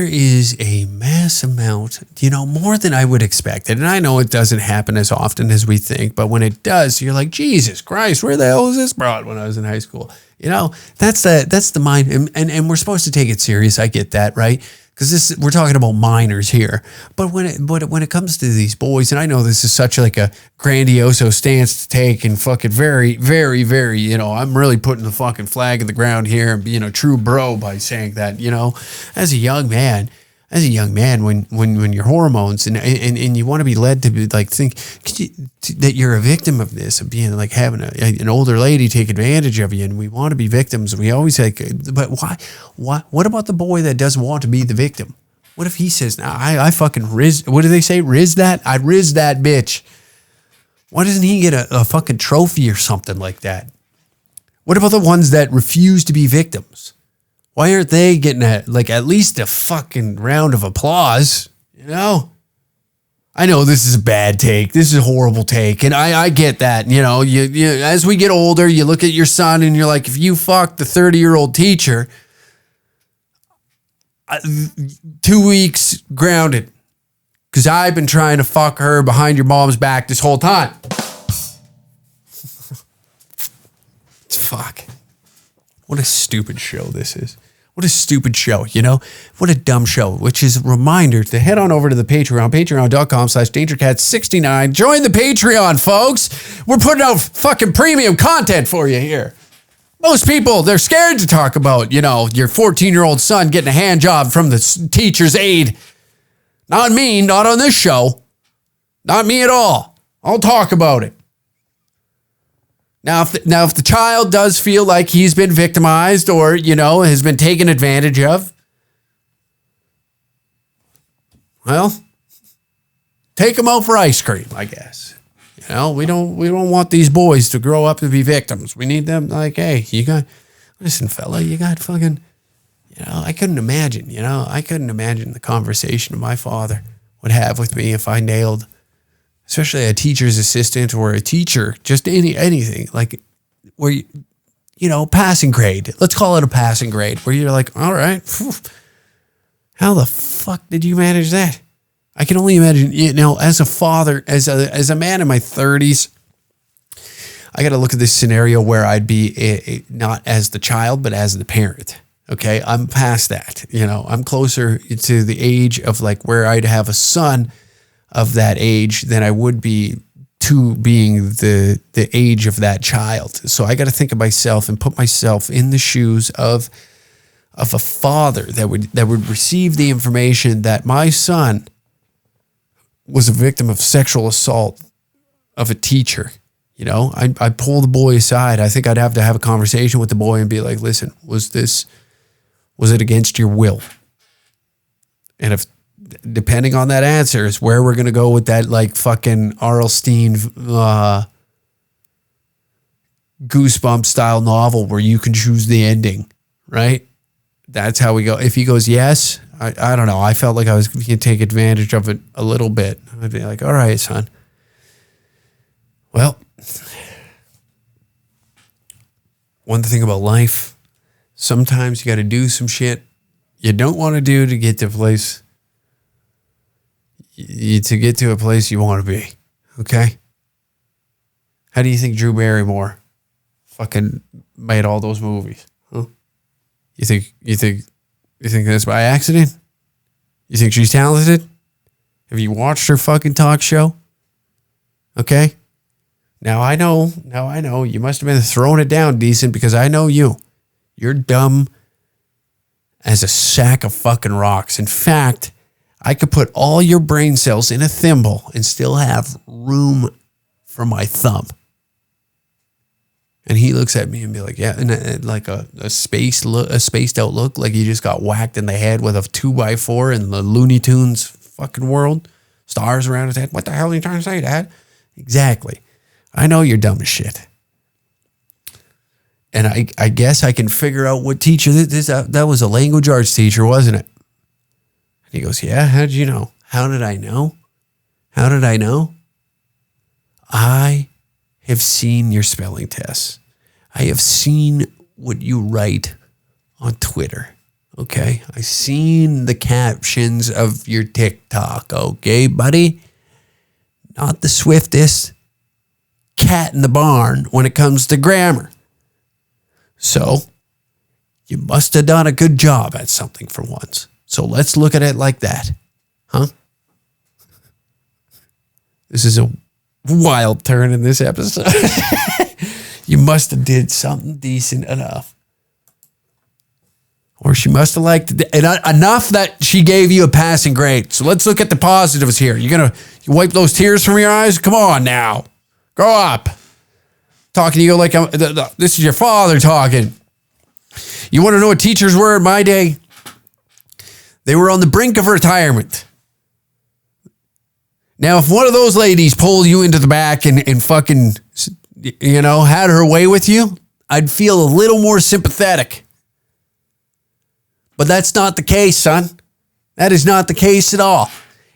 is a mass amount, more than I would expect. And I know it doesn't happen as often as we think, but when it does, you're like, Jesus Christ, where the hell was this brought when I was in high school? That's the mind. And we're supposed to take it serious. I get that, right? Because we're talking about minors here, but when it comes to these boys, and I know this is such like a grandioso stance to take, and fucking very, very, very, I'm really putting the fucking flag in the ground here and being a true bro by saying that, as a young man, when your hormones and you want to be led to be like think that you're a victim of this, of being like having an older lady take advantage of you, and we want to be victims. We always like, but why? What about the boy that doesn't want to be the victim? What if he says, nah, I fucking riz, what do they say? Riz that? I riz that bitch. Why doesn't he get a fucking trophy or something like that? What about the ones that refuse to be victims? Why aren't they getting at least a fucking round of applause? You know? I know this is a bad take. This is a horrible take. And I get that. You know, you as we get older, you look at your son and you're like, if you fuck the 30-year-old teacher, 2 weeks grounded. Because I've been trying to fuck her behind your mom's back this whole time. Fuck. What a stupid show this is. What a stupid show, you know? What a dumb show, which is a reminder to head on over to the Patreon, patreon.com/DangerCat69. Join the Patreon, folks. We're putting out fucking premium content for you here. Most people, they're scared to talk about, you know, your 14-year-old son getting a hand job from the teacher's aide. Not me, not on this show. Not me at all. I'll talk about it. Now, if the child does feel like he's been victimized or, you know, has been taken advantage of, well, take him out for ice cream, I guess. You know, we don't want these boys to grow up to be victims. We need them like, hey, listen, fella, you got fucking, you know, I couldn't imagine the conversation my father would have with me if I nailed, especially a teacher's assistant or a teacher, just anything like where, you know, passing grade. Let's call it a passing grade where you're like, all right, how the fuck did you manage that? I can only imagine, you know, as a father, as a man in my 30s, I got to look at this scenario where I'd be not as the child, but as the parent. Okay. I'm past that, you know, I'm closer to the age of like where I'd have a son of that age than I would be to being the age of that child. So I got to think of myself and put myself in the shoes of a father that would receive the information that my son was a victim of sexual assault of a teacher. You know, I pull the boy aside. I think I'd have to have a conversation with the boy and be like, listen, was it against your will? And if, depending on that answer is where we're going to go with that, like fucking R.L. Stine Goosebumps style novel where you can choose the ending, right? That's how we go. If he goes, yes, I don't know. I felt like I was going to take advantage of it a little bit. I'd be like, all right, son. Well, one thing about life, sometimes you got to do some shit you don't want to do to get to a place you want to be. Okay. How do you think Drew Barrymore fucking made all those movies? Huh? You think that's by accident? You think she's talented? Have you watched her fucking talk show? Okay. Now I know. You must have been throwing it down decent because I know you. You're dumb as a sack of fucking rocks. In fact, I could put all your brain cells in a thimble and still have room for my thumb. And he looks at me and be like, yeah, and like a spaced out look, like you just got whacked in the head with a 2x4 in the Looney Tunes fucking world. Stars around his head. What the hell are you trying to say, Dad? Exactly. I know you're dumb as shit. And I guess I can figure out what teacher that was. A language arts teacher, wasn't it? And he goes, yeah, how did you know? How did I know? I have seen your spelling tests. I have seen what you write on Twitter. Okay? I've seen the captions of your TikTok. Okay, buddy? Not the swiftest cat in the barn when it comes to grammar. So, you must have done a good job at something for once. So let's look at it like that. Huh? This is a wild turn in this episode. You must have did something decent enough. Or she must have liked it enough that she gave you a passing grade. So let's look at the positives here. You wipe those tears from your eyes? Come on now. Grow up. Talking to you like this is your father talking. You want to know what teachers were in my day? They were on the brink of retirement. Now, if one of those ladies pulled you into the back and fucking, had her way with you, I'd feel a little more sympathetic. But that's not the case, son. That is not the case at all.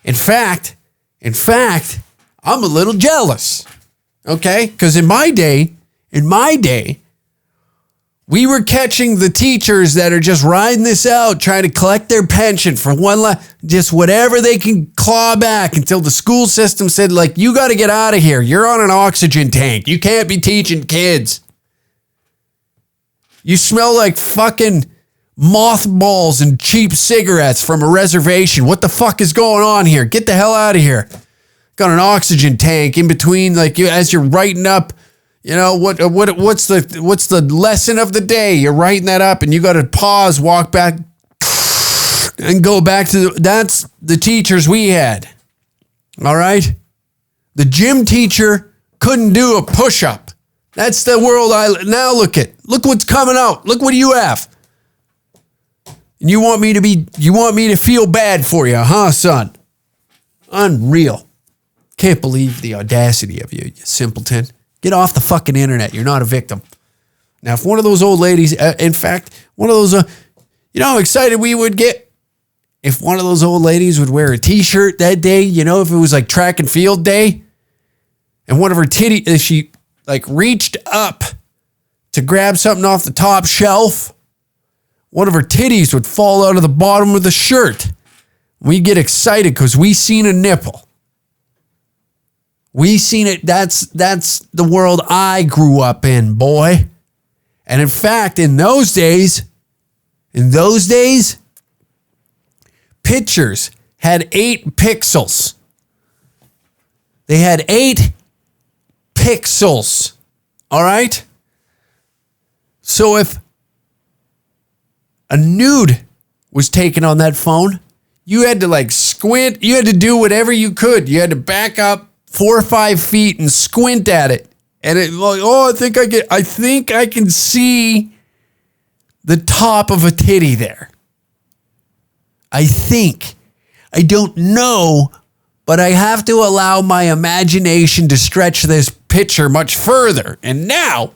In fact, I'm a little jealous. Okay? Because in my day, we were catching the teachers that are just riding this out, trying to collect their pension for just whatever they can claw back until the school system said, like, you got to get out of here. You're on an oxygen tank. You can't be teaching kids. You smell like fucking mothballs and cheap cigarettes from a reservation. What the fuck is going on here? Get the hell out of here. Got an oxygen tank in between, like, as you're writing up. You know, what's the lesson of the day? You're writing that up and you got to pause, walk back and go back to that's the teachers we had. All right. The gym teacher couldn't do a push-up. That's the world now look what's coming out. Look what you have. And you want me to feel bad for you, huh, son? Unreal. Can't believe the audacity of you simpleton. Get off the fucking internet. You're not a victim. Now, if one of those old ladies, in fact, one of those, you know how excited we would get if one of those old ladies would wear a t-shirt that day, you know, if it was like track and field day, and one of her titties, she like reached up to grab something off the top shelf, one of her titties would fall out of the bottom of the shirt. We get excited because we seen a nipple. We seen it. That's the world I grew up in, boy. And in fact, in those days, pictures had 8 pixels. They had 8 pixels. All right? So if a nude was taken on that phone, you had to like squint. You had to do whatever you could. You had to back up 4 or 5 feet and squint at it. And it like, oh, I think I can see the top of a titty there. I think. I don't know, but I have to allow my imagination to stretch this picture much further. And now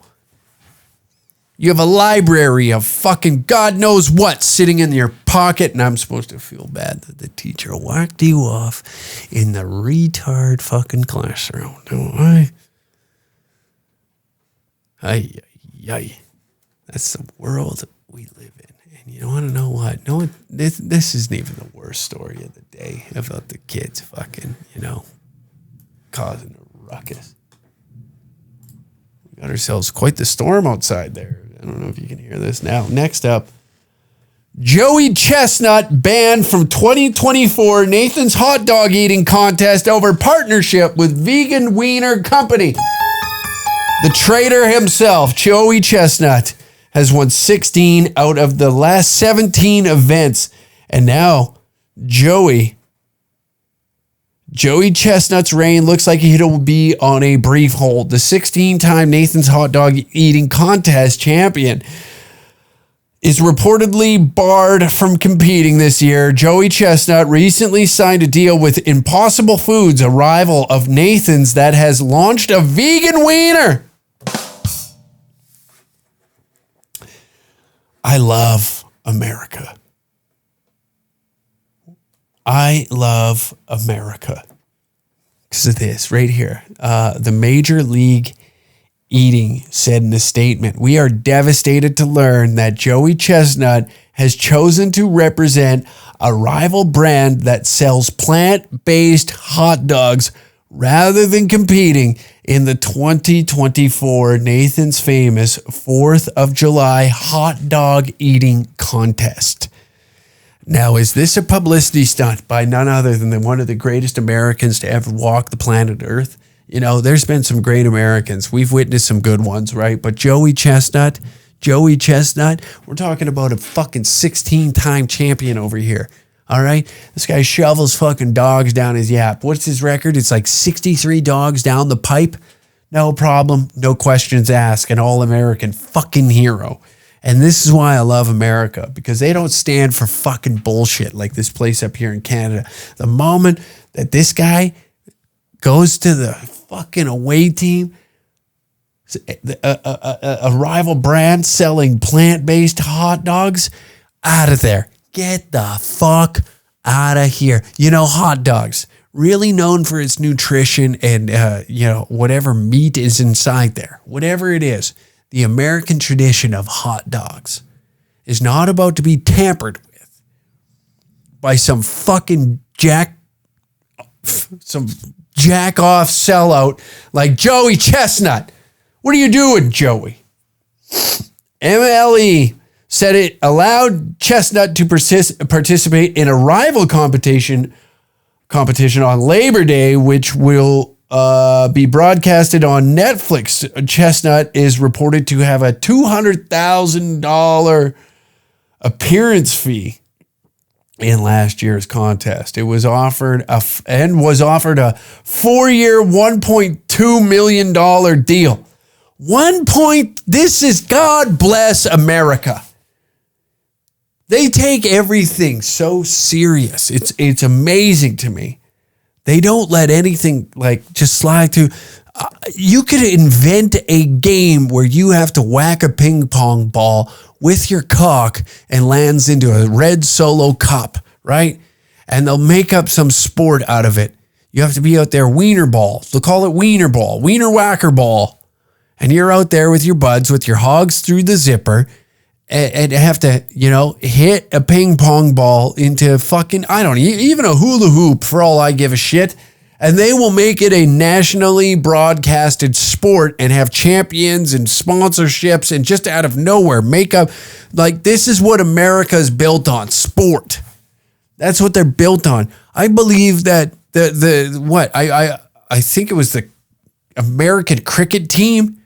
you have a library of fucking God knows what sitting in your pocket, and I'm supposed to feel bad that the teacher whacked you off in the retard fucking classroom, don't I? Ay. That's the world we live in. And you want to know what? No, this isn't even the worst story of the day about the kids fucking, you know, causing a ruckus. We got ourselves quite the storm outside there. I don't know if you can hear this now. Next up, Joey Chestnut banned from 2024 Nathan's hot dog eating contest over partnership with vegan wiener company. The traitor himself, Joey Chestnut, has won 16 out of the last 17 events. And now Joey Chestnut's reign looks like it'll be on a brief hold. The 16-time Nathan's hot dog eating contest champion is reportedly barred from competing this year. Joey Chestnut recently signed a deal with Impossible Foods, a rival of Nathan's that has launched a vegan wiener. I love America. I love America because of this right here. The Major League Eating said in a statement, "We are devastated to learn that Joey Chestnut has chosen to represent a rival brand that sells plant-based hot dogs rather than competing in the 2024 Nathan's famous 4th of July hot dog eating contest." Now, is this a publicity stunt by none other than one of the greatest Americans to ever walk the planet Earth? You know, there's been some great Americans. We've witnessed some good ones, right? But Joey Chestnut, we're talking about a fucking 16-time champion over here. All right? This guy shovels fucking dogs down his yap. What's his record? It's like 63 dogs down the pipe. No problem. No questions asked. An all-American fucking hero. And this is why I love America, because they don't stand for fucking bullshit like this place up here in Canada. The moment that this guy goes to the fucking away team, a rival brand selling plant-based hot dogs, out of there. Get the fuck Out of here. Hot dogs, really known for its nutrition and, whatever meat is inside there, whatever it is, the American tradition of hot dogs is not about to be tampered with by some fucking jack off sellout like Joey Chestnut. What are you doing, Joey? MLE said it allowed Chestnut to participate in a rival competition on Labor Day, which will be broadcasted on Netflix. Chestnut is reported to have a $200,000 appearance fee in last year's contest. It was offered a 4-year, $1.2 million deal. This is God bless America. They take everything so serious. It's amazing to me. They don't let anything just slide through. You could invent a game where you have to whack a ping pong ball with your cock and lands into a red Solo cup, right? And they'll make up some sport out of it. You have to be out there wiener ball. They'll call it wiener ball, wiener whacker ball. And you're out there with your buds, with your hogs through the zipper, and have to, hit a ping pong ball into fucking, I don't know, even a hula hoop for all I give a shit. And they will make it a nationally broadcasted sport and have champions and sponsorships and just out of nowhere make up. This is what America is built on, sport. That's what they're built on. I believe that I think it was the American cricket team.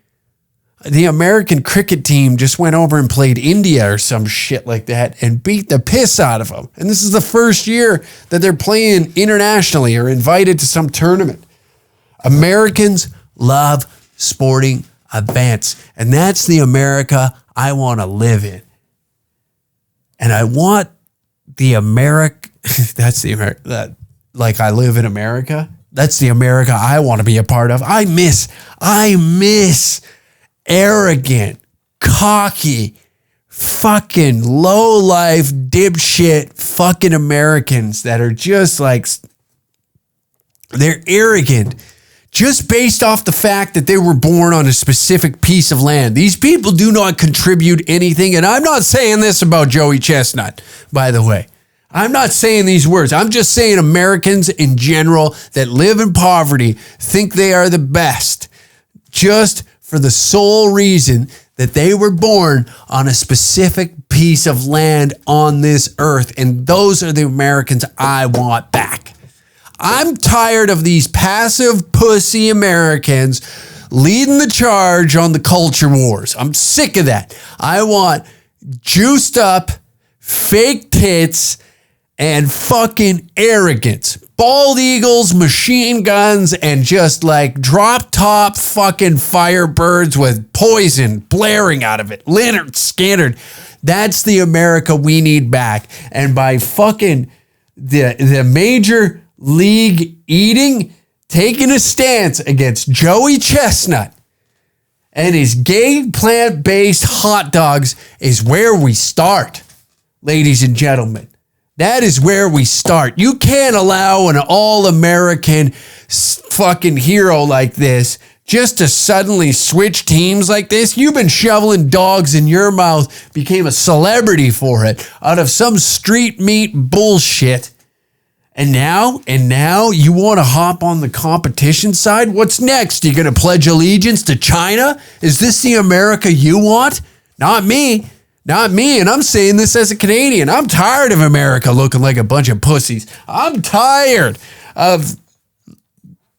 The American cricket team just went over and played India or some shit like that and beat the piss out of them. And this is the first year that they're playing internationally or invited to some tournament. Americans love sporting events. And that's the America I want to live in. And I want the America, that's the America, I live in America. That's the America I want to be a part of. I miss arrogant, cocky, fucking low-life, dipshit fucking Americans that are just they're arrogant just based off the fact that they were born on a specific piece of land. These people do not contribute anything, and I'm not saying this about Joey Chestnut, by the way. I'm not saying these words. I'm just saying Americans in general that live in poverty think they are the best just for the sole reason that they were born on a specific piece of land on this earth. And those are the Americans I want back. I'm tired of these passive pussy Americans leading the charge on the culture wars. I'm sick of that. I want juiced up, fake tits, and fucking arrogance. Bald eagles, machine guns, and just drop top fucking firebirds with poison blaring out of it. Leonard Skinner. That's the America we need back. And by fucking the major league eating, taking a stance against Joey Chestnut and his gay plant-based hot dogs is where we start, ladies and gentlemen. That is where we start. You can't allow an all-American fucking hero like this just to suddenly switch teams like this. You've been shoveling dogs in your mouth, became a celebrity for it out of some street meat bullshit. And now you want to hop on the competition side? What's next? You going to pledge allegiance to China? Is this the America you want? Not me. Not me, and I'm saying this as a Canadian. I'm tired of America looking like a bunch of pussies. I'm tired of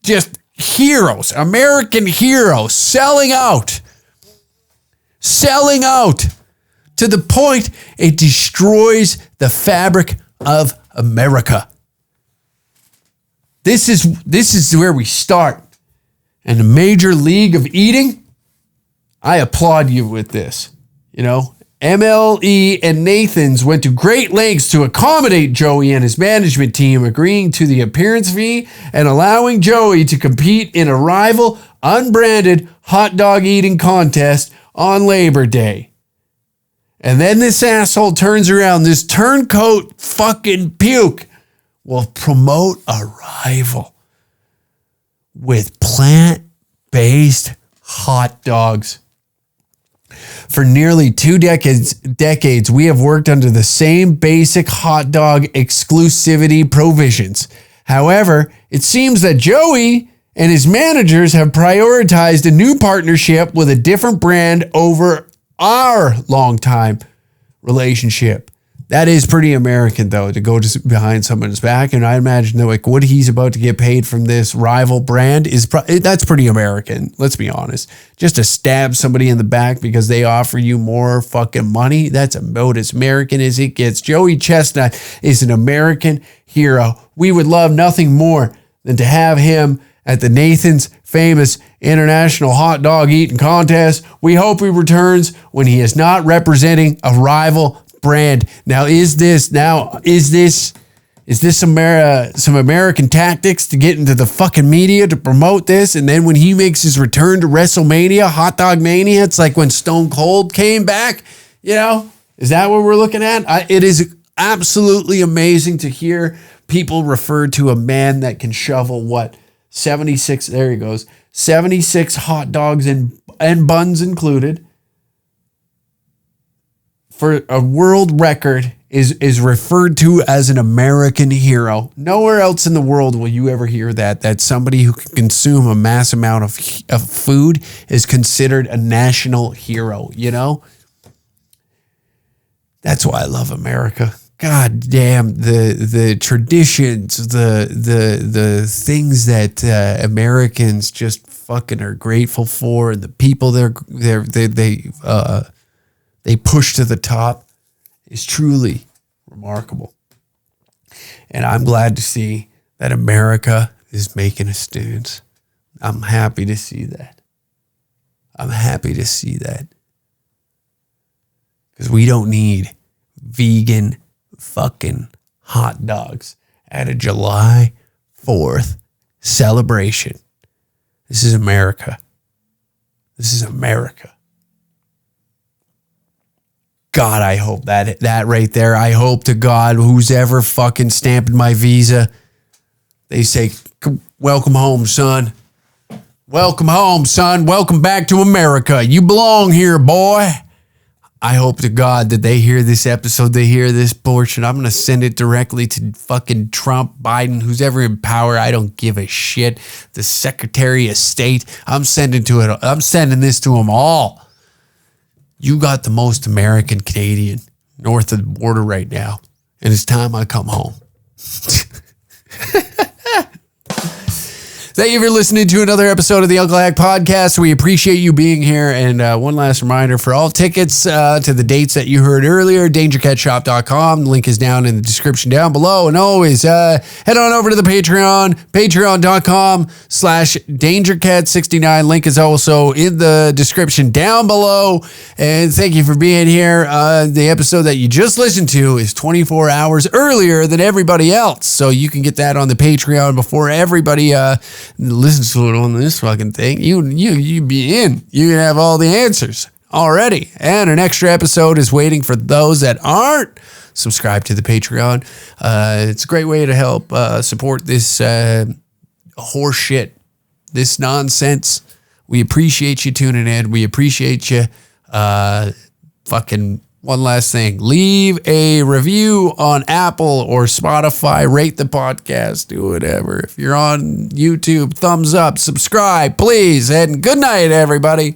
just heroes, American heroes, selling out to the point it destroys the fabric of America. This is where we start. And the Major League of Eating, I applaud you with this, MLE and Nathan's went to great lengths to accommodate Joey and his management team, agreeing to the appearance fee and allowing Joey to compete in a rival unbranded hot dog eating contest on Labor Day. And then this asshole turns around, this turncoat fucking puke, will promote a rival with plant-based hot dogs. For nearly 2 decades, we have worked under the same basic hot dog exclusivity provisions. However, it seems that Joey and his managers have prioritized a new partnership with a different brand over our longtime relationship. That is pretty American, though, to go just behind someone's back. And I imagine that like what he's about to get paid from this rival brand that's pretty American. Let's be honest. Just to stab somebody in the back because they offer you more fucking money. That's about as American as it gets. Joey Chestnut is an American hero. We would love nothing more than to have him at the Nathan's famous international hot dog eating contest. We hope he returns when he is not representing a rival brand. Now, is this some American tactics to get into the fucking media to promote this? And then when he makes his return to WrestleMania, Hot Dog Mania, it's like when Stone Cold came back, you know? Is that what we're looking at? It is absolutely amazing to hear people refer to a man that can shovel 76, there he goes, 76 hot dogs and buns included for a world record is referred to as an American hero. Nowhere else in the world will you ever hear that somebody who can consume a mass amount of food is considered a national hero, you know? That's why I love America. God damn, the traditions, the things that Americans just fucking are grateful for, and the people they push to the top is truly remarkable. And I'm glad to see that America is making a stance. I'm happy to see that. Because we don't need vegan fucking hot dogs at a July 4th celebration. This is America. God, I hope that right there, I hope to God, who's ever fucking stamping my visa, they say, welcome home, son. Welcome home, son. Welcome back to America. You belong here, boy. I hope to God that they hear this episode, they hear this portion. I'm going to send it directly to fucking Trump, Biden, who's ever in power. I don't give a shit. The Secretary of State. I'm sending this to them all. You got the most American Canadian north of the border right now. And it's time I come home. Thank you for listening to another episode of the Uncle Hack Podcast. We appreciate you being here. And one last reminder, for all tickets to the dates that you heard earlier, dangercatshop.com. The link is down in the description down below. And always head on over to the Patreon, patreon.com/dangercat69. Link is also in the description down below. And thank you for being here. The episode that you just listened to is 24 hours earlier than everybody else. So you can get that on the Patreon before everybody listens to it on this fucking thing. You be in. You can have all the answers already. And an extra episode is waiting for those that aren't subscribed to the Patreon. It's a great way to help support this horse shit, this nonsense. We appreciate you tuning in. We appreciate you. Fucking one last thing. Leave a review on Apple or Spotify. Rate the podcast. Do whatever. If you're on YouTube, thumbs up, subscribe, please. And good night, everybody.